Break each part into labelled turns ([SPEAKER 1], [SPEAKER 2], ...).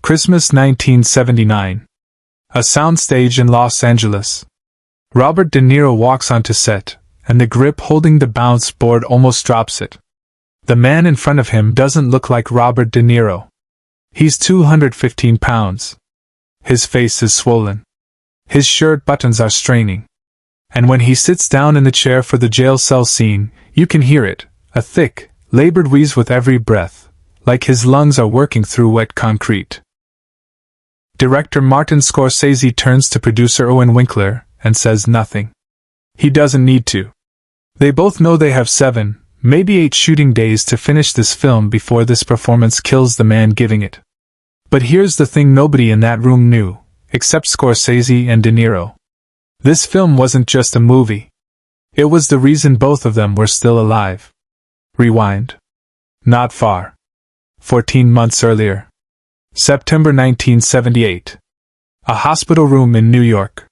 [SPEAKER 1] Christmas 1979. A soundstage in Los Angeles. Robert De Niro walks onto set, and the grip holding the bounce board almost drops it. The man in front of him doesn't look like Robert De Niro. He's 215 pounds. His face is swollen. His shirt buttons are straining. And when he sits down in the chair for the jail cell scene, you can hear it, a thick, labored wheeze with every breath, like his lungs are working through wet concrete. Director Martin Scorsese turns to producer Owen Winkler and says nothing. He doesn't need to. They both know they have 7, maybe 8 shooting days to finish this film before this performance kills the man giving it. But here's the thing nobody in that room knew, except Scorsese and De Niro. This film wasn't just a movie. It was the reason both of them were still alive. Rewind. Not far. 14 months earlier. September 1978. A hospital room in New York.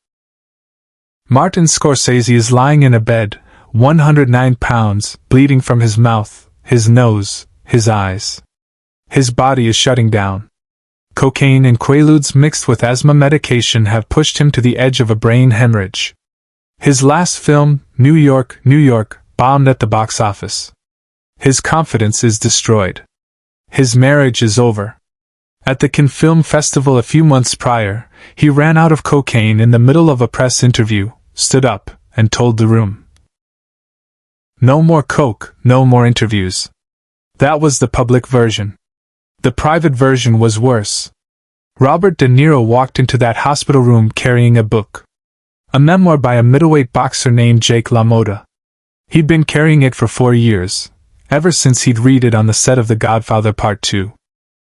[SPEAKER 1] Martin Scorsese is lying in a bed, 109 pounds, bleeding from his mouth, his nose, his eyes. His body is shutting down. Cocaine and Quaaludes mixed with asthma medication have pushed him to the edge of a brain hemorrhage. His last film, New York, New York, bombed at the box office. His confidence is destroyed. His marriage is over. At the Cannes Film Festival a few months prior, he ran out of cocaine in the middle of a press interview, stood up, and told the room. No more coke, no more interviews. That was the public version. The private version was worse. Robert De Niro walked into that hospital room carrying a book. A memoir by a middleweight boxer named Jake LaMotta. He'd been carrying it for 4 years, ever since he'd read it on the set of The Godfather Part 2.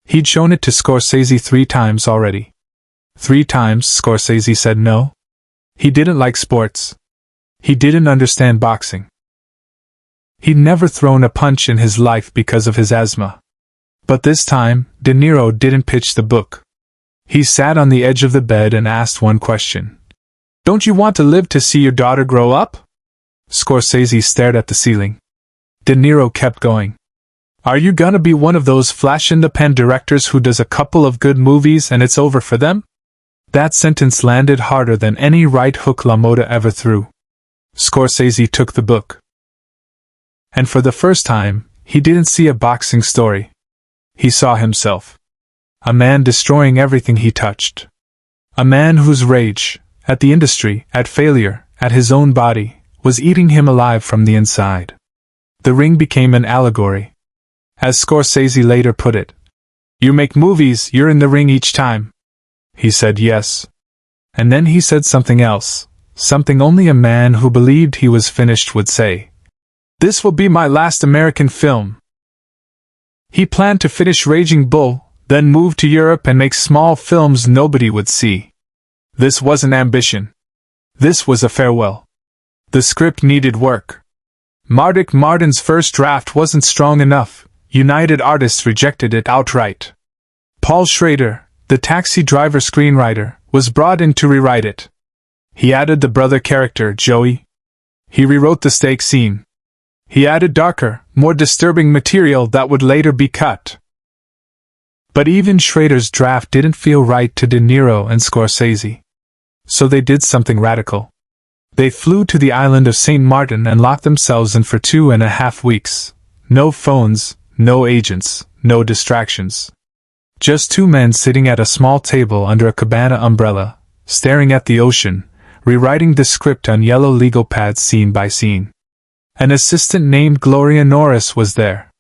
[SPEAKER 1] He'd shown it to Scorsese 3 times already. 3 times Scorsese said no. He didn't like sports. He didn't understand boxing. He'd never thrown a punch in his life because of his asthma. But this time, De Niro didn't pitch the book. He sat on the edge of the bed and asked one question. Don't you want to live to see your daughter grow up? Scorsese stared at the ceiling. De Niro kept going. Are you gonna be one of those flash-in-the-pan directors who does a couple of good movies and it's over for them? That sentence landed harder than any right hook LaMotta ever threw. Scorsese took the book. And for the first time, he didn't see a boxing story. He saw himself. A man destroying everything he touched. A man whose rage, at the industry, at failure, at his own body, was eating him alive from the inside. The ring became an allegory. As Scorsese later put it, "You make movies, you're in the ring each time." He said yes. And then he said something else, something only a man who believed he was finished would say. This will be my last American film. He planned to finish Raging Bull, then move to Europe and make small films nobody would see. This wasn't ambition. This was a farewell. The script needed work. Martin's first draft wasn't strong enough. United Artists rejected it outright. Paul Schrader, the taxi driver screenwriter, was brought in to rewrite it. He added the brother character, Joey. He rewrote the steak scene. He added darker, more disturbing material that would later be cut. But even Schrader's draft didn't feel right to De Niro and Scorsese. So they did something radical. They flew to the island of St. Martin and locked themselves in for 2.5 weeks. No phones, no agents, no distractions. Just 2 men sitting at a small table under a cabana umbrella, staring at the ocean, rewriting the script on yellow legal pads scene by scene. An assistant named Gloria Norris was there.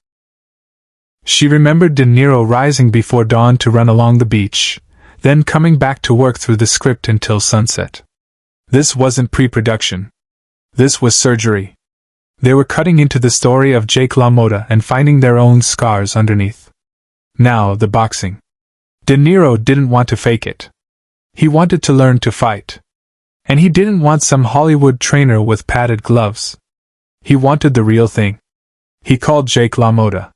[SPEAKER 1] She remembered De Niro rising before dawn to run along the beach, then coming back to work through the script until sunset. This wasn't pre-production. This was surgery. They were cutting into the story of Jake LaMotta and finding their own scars underneath. Now, the boxing. De Niro didn't want to fake it. He wanted to learn to fight. And he didn't want some Hollywood trainer with padded gloves. He wanted the real thing. He called Jake LaMotta.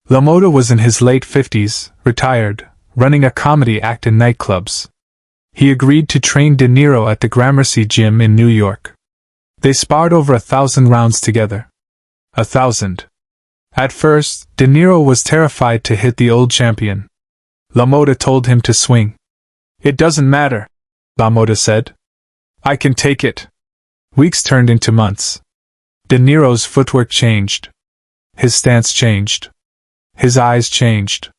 [SPEAKER 1] LaMotta was in his late 50s, retired, running a comedy act in nightclubs. He agreed to train De Niro at the Gramercy Gym in New York. They sparred over 1,000 rounds together. 1,000. At first, De Niro was terrified to hit the old champion. LaMotta told him to swing. It doesn't matter, LaMotta said. I can take it. Weeks turned into months. De Niro's footwork changed. His stance changed. His eyes changed.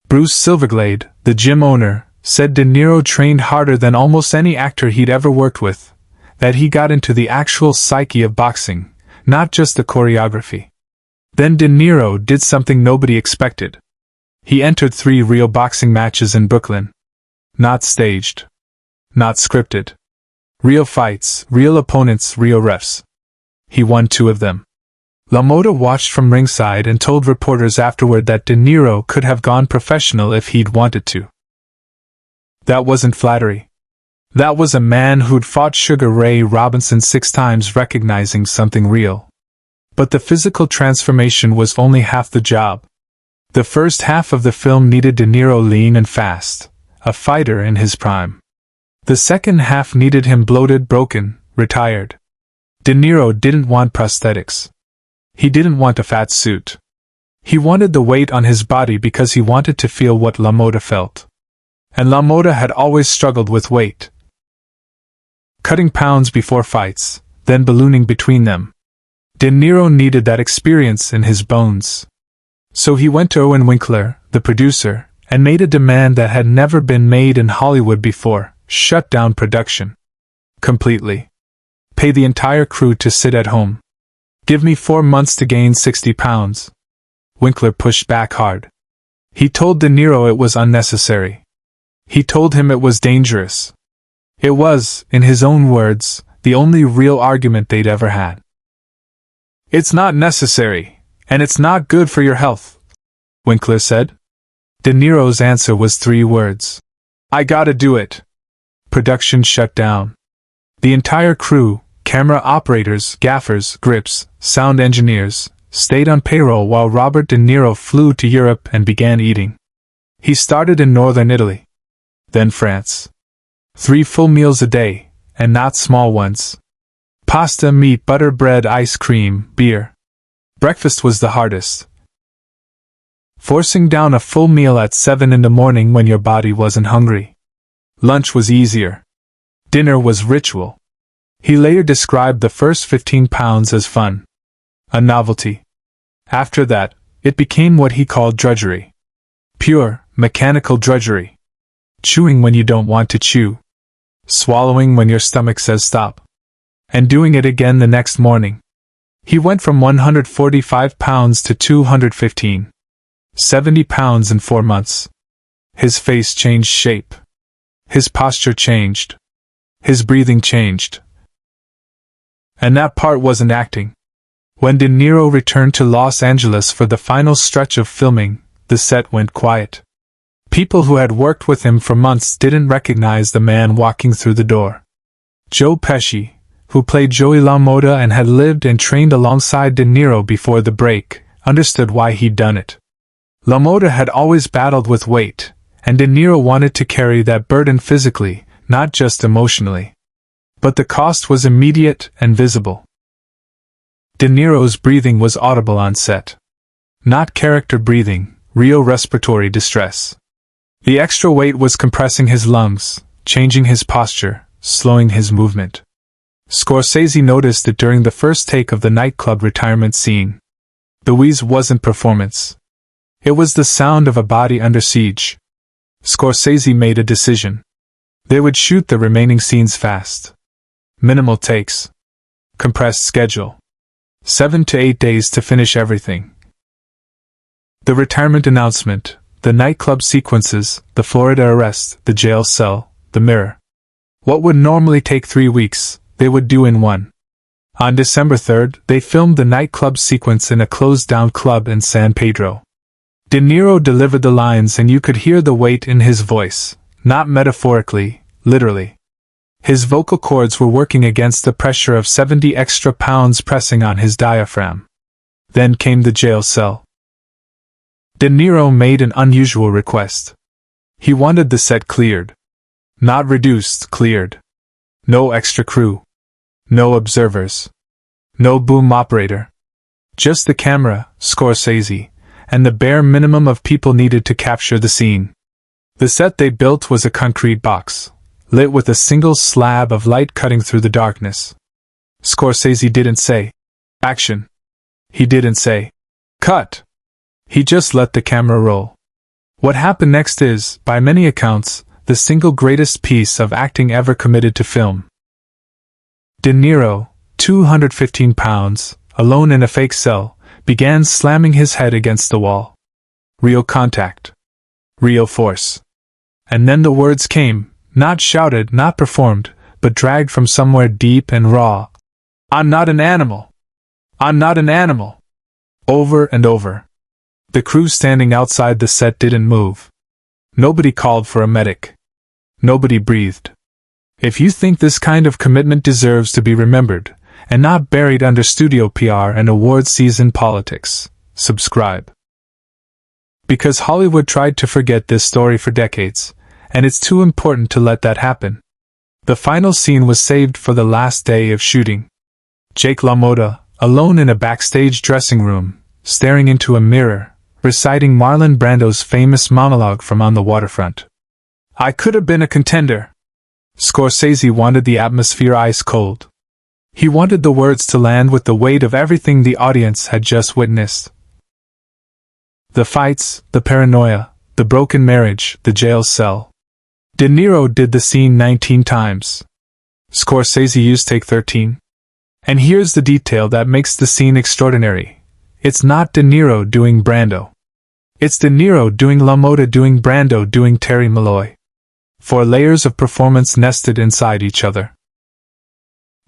[SPEAKER 1] Bruce Silverglade, the gym owner, said De Niro trained harder than almost any actor he'd ever worked with, that he got into the actual psyche of boxing, not just the choreography. Then De Niro did something nobody expected. He entered 3 real boxing matches in Brooklyn. Not staged. Not scripted. Real fights, real opponents, real refs. He won 2 of them. LaMotta watched from ringside and told reporters afterward that De Niro could have gone professional if he'd wanted to. That wasn't flattery. That was a man who'd fought Sugar Ray Robinson 6 times recognizing something real. But the physical transformation was only half the job. The first half of the film needed De Niro lean and fast, a fighter in his prime. The second half needed him bloated, broken, retired. De Niro didn't want prosthetics. He didn't want a fat suit. He wanted the weight on his body because he wanted to feel what LaMotta felt. And LaMotta had always struggled with weight. Cutting pounds before fights, then ballooning between them. De Niro needed that experience in his bones. So he went to Owen Winkler, the producer, and made a demand that had never been made in Hollywood before: shut down production. Completely. Pay the entire crew to sit at home. Give me 4 months to gain 60 pounds. Winkler pushed back hard. He told De Niro it was unnecessary. He told him it was dangerous. It was, in his own words, the only real argument they'd ever had. It's not necessary, and it's not good for your health, Winkler said. De Niro's answer was 3 words. I gotta do it. Production shut down. The entire crew, camera operators, gaffers, grips, sound engineers, stayed on payroll while Robert De Niro flew to Europe and began eating. He started in northern Italy. Then France. 3 full meals a day, and not small ones. Pasta, meat, butter, bread, ice cream, beer. Breakfast was the hardest. Forcing down a full meal at 7 in the morning when your body wasn't hungry. Lunch was easier. Dinner was ritual. He later described the first 15 pounds as fun. A novelty. After that, it became what he called drudgery. Pure, mechanical drudgery. Chewing when you don't want to chew. Swallowing when your stomach says stop. And doing it again the next morning. He went from 145 pounds to 215. 70 pounds in 4 months. His face changed shape. His posture changed. His breathing changed. And that part wasn't acting. When De Niro returned to Los Angeles for the final stretch of filming, the set went quiet. People who had worked with him for months didn't recognize the man walking through the door. Joe Pesci, who played Joey LaMotta and had lived and trained alongside De Niro before the break, understood why he'd done it. LaMotta had always battled with weight, and De Niro wanted to carry that burden physically, not just emotionally. But the cost was immediate and visible. De Niro's breathing was audible on set. Not character breathing, real respiratory distress. The extra weight was compressing his lungs, changing his posture, slowing his movement. Scorsese noticed it during the first take of the nightclub retirement scene. The wheeze wasn't performance. It was the sound of a body under siege. Scorsese made a decision. They would shoot the remaining scenes fast. Minimal takes. Compressed schedule. 7 to 8 days to finish everything. The retirement announcement, the nightclub sequences, the Florida arrest, the jail cell, the mirror. What would normally take 3 weeks, they would do in 1. On December 3rd, they filmed the nightclub sequence in a closed-down club in San Pedro. De Niro delivered the lines and you could hear the weight in his voice, not metaphorically, literally. His vocal cords were working against the pressure of 70 extra pounds pressing on his diaphragm. Then came the jail cell. De Niro made an unusual request. He wanted the set cleared. Not reduced, cleared. No extra crew. No observers. No boom operator. Just the camera, Scorsese, and the bare minimum of people needed to capture the scene. The set they built was a concrete box, lit with a single slab of light cutting through the darkness. Scorsese didn't say, "Action." He didn't say, "Cut." He just let the camera roll. What happened next is, by many accounts, the single greatest piece of acting ever committed to film. De Niro, 215 pounds, alone in a fake cell, began slamming his head against the wall. Real contact. Real force. And then the words came, not shouted, not performed, but dragged from somewhere deep and raw. "I'm not an animal. I'm not an animal." Over and over. The crew standing outside the set didn't move. Nobody called for a medic. Nobody breathed. If you think this kind of commitment deserves to be remembered, and not buried under studio PR and award season politics, subscribe. Because Hollywood tried to forget this story for decades, and it's too important to let that happen. The final scene was saved for the last day of shooting. Jake LaMotta, alone in a backstage dressing room, staring into a mirror, reciting Marlon Brando's famous monologue from On the Waterfront. "I could have been a contender." Scorsese wanted the atmosphere ice cold. He wanted the words to land with the weight of everything the audience had just witnessed. The fights, the paranoia, the broken marriage, the jail cell. De Niro did the scene 19 times. Scorsese used take 13. And here's the detail that makes the scene extraordinary. It's not De Niro doing Brando. It's De Niro doing LaMotta doing Brando doing Terry Malloy. 4 layers of performance nested inside each other.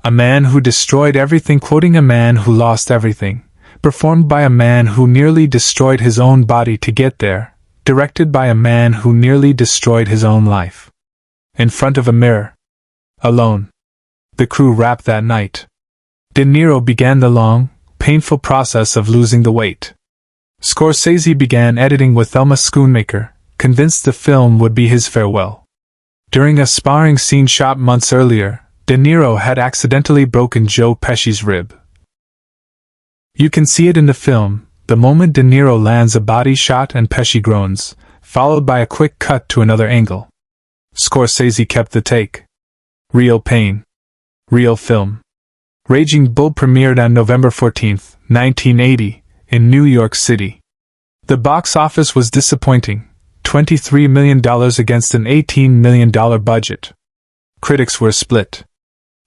[SPEAKER 1] A man who destroyed everything quoting a man who lost everything, performed by a man who nearly destroyed his own body to get there, directed by a man who nearly destroyed his own life. In front of a mirror. Alone. The crew wrapped that night. De Niro began the long, painful process of losing the weight. Scorsese began editing with Thelma Schoonmaker, convinced the film would be his farewell. During a sparring scene shot months earlier, De Niro had accidentally broken Joe Pesci's rib. You can see it in the film, the moment De Niro lands a body shot and Pesci groans, followed by a quick cut to another angle. Scorsese kept the take. Real pain. Real film. Raging Bull premiered on November 14, 1980, in New York City. The box office was disappointing, $23 million against an $18 million budget. Critics were split.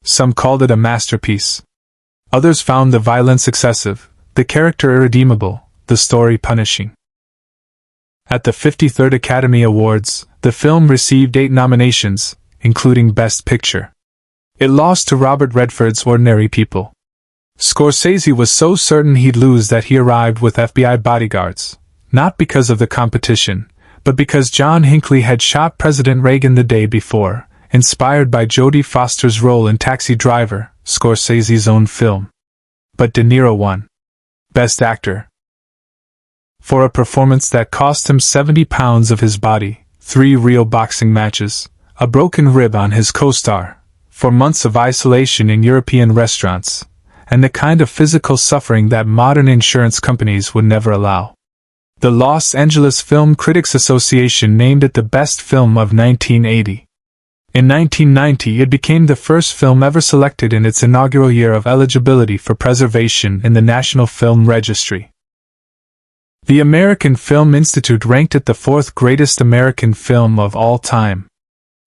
[SPEAKER 1] Some called it a masterpiece. Others found the violence excessive, the character irredeemable, the story punishing. At the 53rd Academy Awards, the film received 8 nominations, including Best Picture. It lost to Robert Redford's Ordinary People. Scorsese was so certain he'd lose that he arrived with FBI bodyguards, not because of the competition, but because John Hinckley had shot President Reagan the day before, inspired by Jodie Foster's role in Taxi Driver, Scorsese's own film. But De Niro won Best Actor for a performance that cost him 70 pounds of his body, 3 real boxing matches, a broken rib on his co-star, 4 months of isolation in European restaurants, and the kind of physical suffering that modern insurance companies would never allow. The Los Angeles Film Critics Association named it the best film of 1980. In 1990, it became the first film ever selected in its inaugural year of eligibility for preservation in the National Film Registry. The American Film Institute ranked it the 4th greatest American film of all time.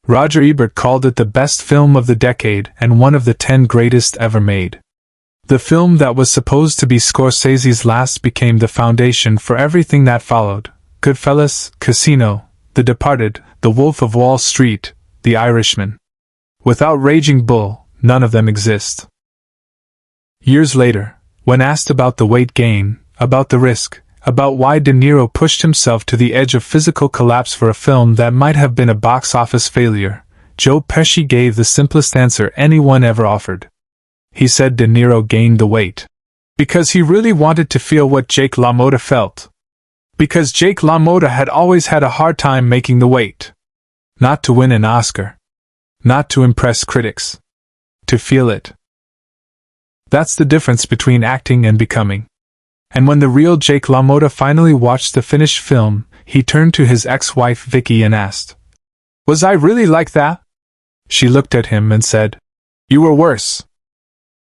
[SPEAKER 1] Roger Ebert called it the best film of the decade and one of the 10 greatest ever made. The film that was supposed to be Scorsese's last became the foundation for everything that followed: Goodfellas, Casino, The Departed, The Wolf of Wall Street, The Irishman. Without Raging Bull, none of them exist. Years later, when asked about the weight gain, about the risk, about why De Niro pushed himself to the edge of physical collapse for a film that might have been a box office failure, Joe Pesci gave the simplest answer anyone ever offered. He said De Niro gained the weight because he really wanted to feel what Jake LaMotta felt. Because Jake LaMotta had always had a hard time making the weight. Not to win an Oscar. Not to impress critics. To feel it. That's the difference between acting and becoming. And when the real Jake LaMotta finally watched the finished film, he turned to his ex-wife Vicky and asked, "Was I really like that?" She looked at him and said, "You were worse."